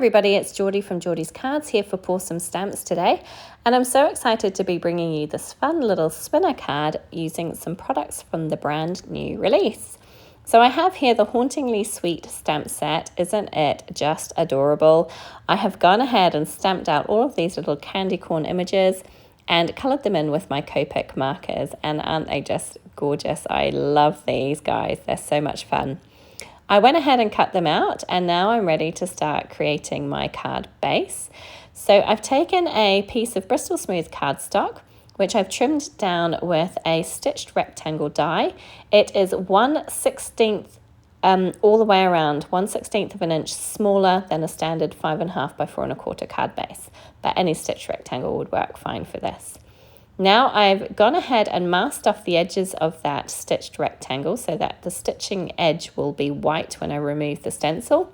everybody, it's Geordie from Geordie's Cards here for Pour Some Stamps today, and I'm so excited to be bringing you this fun little spinner card using some products from the brand new release. So I have here the Hauntingly Sweet stamp set. Isn't it just adorable? I have gone ahead and stamped out all of these little candy corn images and coloured them in with my Copic markers, and aren't they just gorgeous? I love these guys, they're so much fun. I went ahead and cut them out, and now I'm ready to start creating my card base. So I've taken a piece of Bristol Smooth cardstock, which I've trimmed down with a stitched rectangle die. It is 1/16 all the way around, 1/16 of an inch smaller than a standard 5.5 by 4.25 card base, but any stitched rectangle would work fine for this. Now I've gone ahead and masked off the edges of that stitched rectangle so that the stitching edge will be white when I remove the stencil.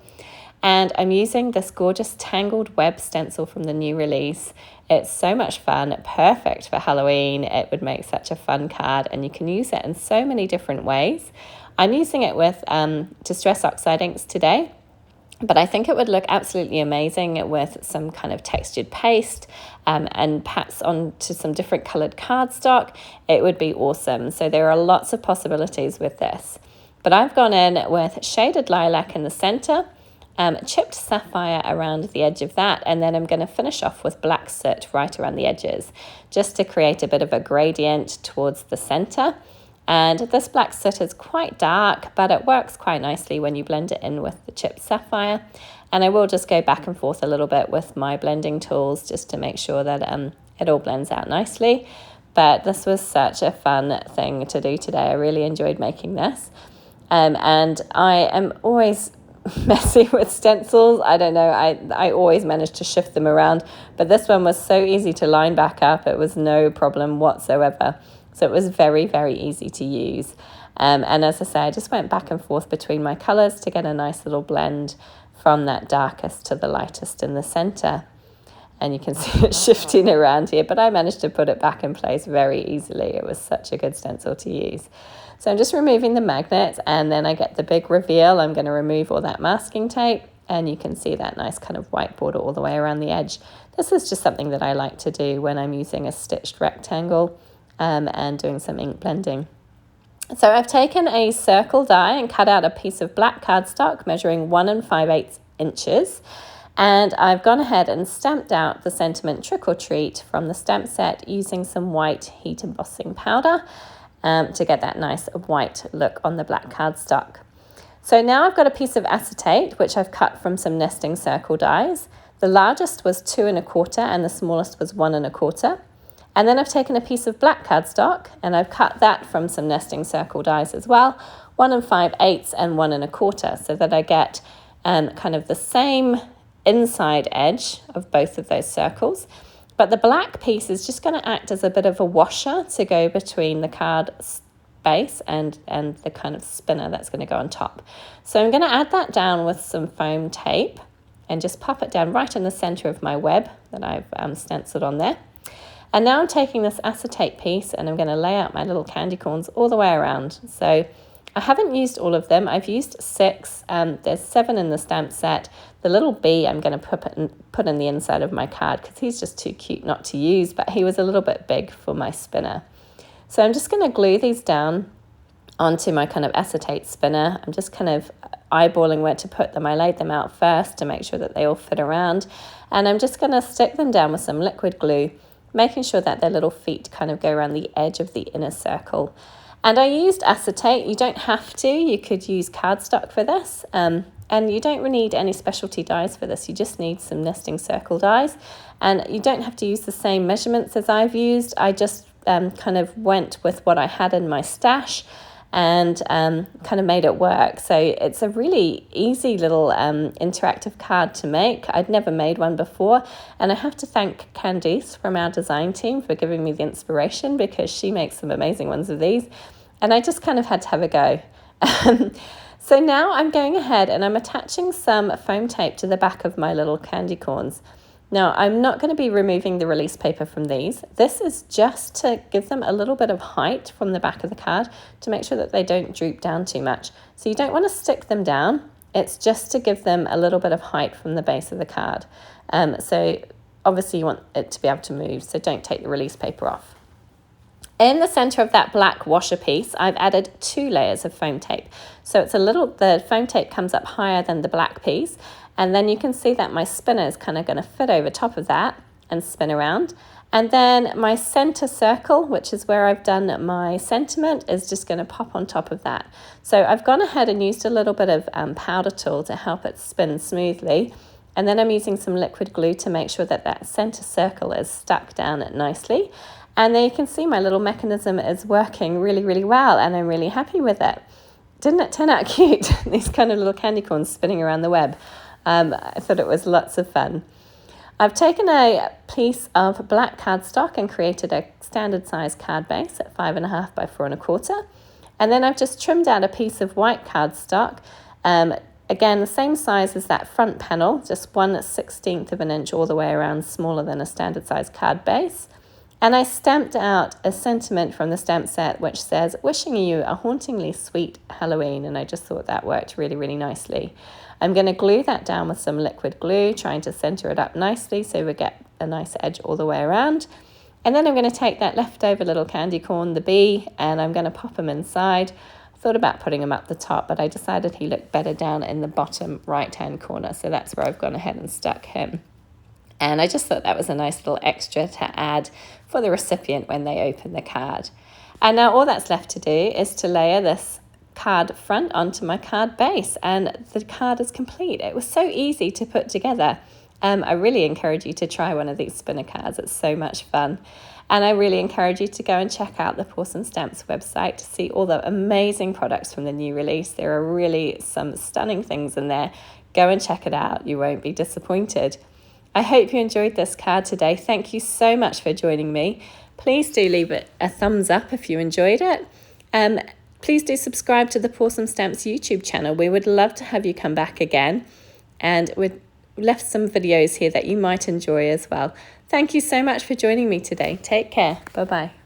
And I'm using this gorgeous tangled web stencil from the new release. It's so much fun, perfect for Halloween. It would make such a fun card, and you can use it in so many different ways. I'm using it with Distress Oxide inks today, but I think it would look absolutely amazing with some kind of textured paste and perhaps onto some different coloured cardstock. It would be awesome. So there are lots of possibilities with this. But I've gone in with shaded lilac in the centre, chipped sapphire around the edge of that, and then I'm going to finish off with black soot right around the edges, just to create a bit of a gradient towards the centre. And this black soot is quite dark, but it works quite nicely when you blend it in with the chipped sapphire. And I will just go back and forth a little bit with my blending tools just to make sure that it all blends out nicely. But this was such a fun thing to do today. I really enjoyed making this. And I am always messy with stencils. I don't know, I always manage to shift them around, but this one was so easy to line back up. It was no problem whatsoever. So it was very, very easy to use. And as I say, I just went back and forth between my colours to get a nice little blend from that darkest to the lightest in the centre. And you can see it shifting around here, but I managed to put it back in place very easily. It was such a good stencil to use. So I'm just removing the magnet, and then I get the big reveal. I'm going to remove all that masking tape, and you can see that nice kind of white border all the way around the edge. This is just something that I like to do when I'm using a stitched rectangle and doing some ink blending. So I've taken a circle die and cut out a piece of black cardstock measuring 1 5/8 inches. And I've gone ahead and stamped out the sentiment Trick or Treat from the stamp set using some white heat embossing powder to get that nice white look on the black cardstock. So now I've got a piece of acetate, which I've cut from some nesting circle dies. The largest was 2 1/4 and the smallest was 1 1/4. And then I've taken a piece of black cardstock and I've cut that from some nesting circle dies as well, 1 5/8 and 1 1/4, so that I get kind of the same inside edge of both of those circles. But the black piece is just going to act as a bit of a washer to go between the card base and the kind of spinner that's going to go on top. So I'm going to add that down with some foam tape and just pop it down right in the center of my web that I've stenciled on there. And now I'm taking this acetate piece and I'm going to lay out my little candy corns all the way around. So I haven't used all of them. I've used 6. There's 7 in the stamp set. The little bee I'm going to put in the inside of my card because he's just too cute not to use, but he was a little bit big for my spinner. So I'm just going to glue these down onto my kind of acetate spinner. I'm just kind of eyeballing where to put them. I laid them out first to make sure that they all fit around. And I'm just going to stick them down with some liquid glue, making sure that their little feet kind of go around the edge of the inner circle. And I used acetate. You don't have to. You could use cardstock for this. And you don't really need any specialty dies for this. You just need some nesting circle dies. And you don't have to use the same measurements as I've used. I just kind of went with what I had in my stash and kind of made it work. So it's a really easy little interactive card to make. I'd never made one before, and I have to thank Candice from our design team for giving me the inspiration, because she makes some amazing ones of these, and I just kind of had to have a go. So now I'm going ahead and I'm attaching some foam tape to the back of my little candy corns. Now, I'm not going to be removing the release paper from these. This is just to give them a little bit of height from the back of the card to make sure that they don't droop down too much. So you don't want to stick them down. It's just to give them a little bit of height from the base of the card. So obviously you want it to be able to move, so don't take the release paper off. In the center of that black washer piece, I've added 2 layers of foam tape. So the foam tape comes up higher than the black piece, and then you can see that my spinner is kind of going to fit over top of that and spin around. And then my center circle, which is where I've done my sentiment, is just going to pop on top of that. So I've gone ahead and used a little bit of powder tool to help it spin smoothly. And then I'm using some liquid glue to make sure that that center circle is stuck down nicely. And there you can see my little mechanism is working really, really well, and I'm really happy with it. Didn't it turn out cute? These kind of little candy corns spinning around the web. I thought it was lots of fun. I've taken a piece of black cardstock and created a standard size card base at 5.5 by 4.25. And then I've just trimmed out a piece of white cardstock. Again, the same size as that front panel, just 1/16 of an inch all the way around, smaller than a standard size card base. And I stamped out a sentiment from the stamp set which says, "Wishing you a hauntingly sweet Halloween," and I just thought that worked really, really nicely. I'm going to glue that down with some liquid glue, trying to center it up nicely so we get a nice edge all the way around. And then I'm going to take that leftover little candy corn, the bee, and I'm going to pop him inside. I thought about putting him up the top, but I decided he looked better down in the bottom right-hand corner, so that's where I've gone ahead and stuck him. And I just thought that was a nice little extra to add for the recipient when they open the card. And now all that's left to do is to layer this card front onto my card base, and the card is complete. It was so easy to put together. I really encourage you to try one of these spinner cards. It's so much fun. And I really encourage you to go and check out the Pawsome Stamps website to see all the amazing products from the new release. There are really some stunning things in there. Go and check it out. You won't be disappointed. I hope you enjoyed this card today. Thank you so much for joining me. Please do leave it a thumbs up if you enjoyed it. Please do subscribe to the Pawsome Stamps YouTube channel. We would love to have you come back again. And we've left some videos here that you might enjoy as well. Thank you so much for joining me today. Take care. Bye-bye.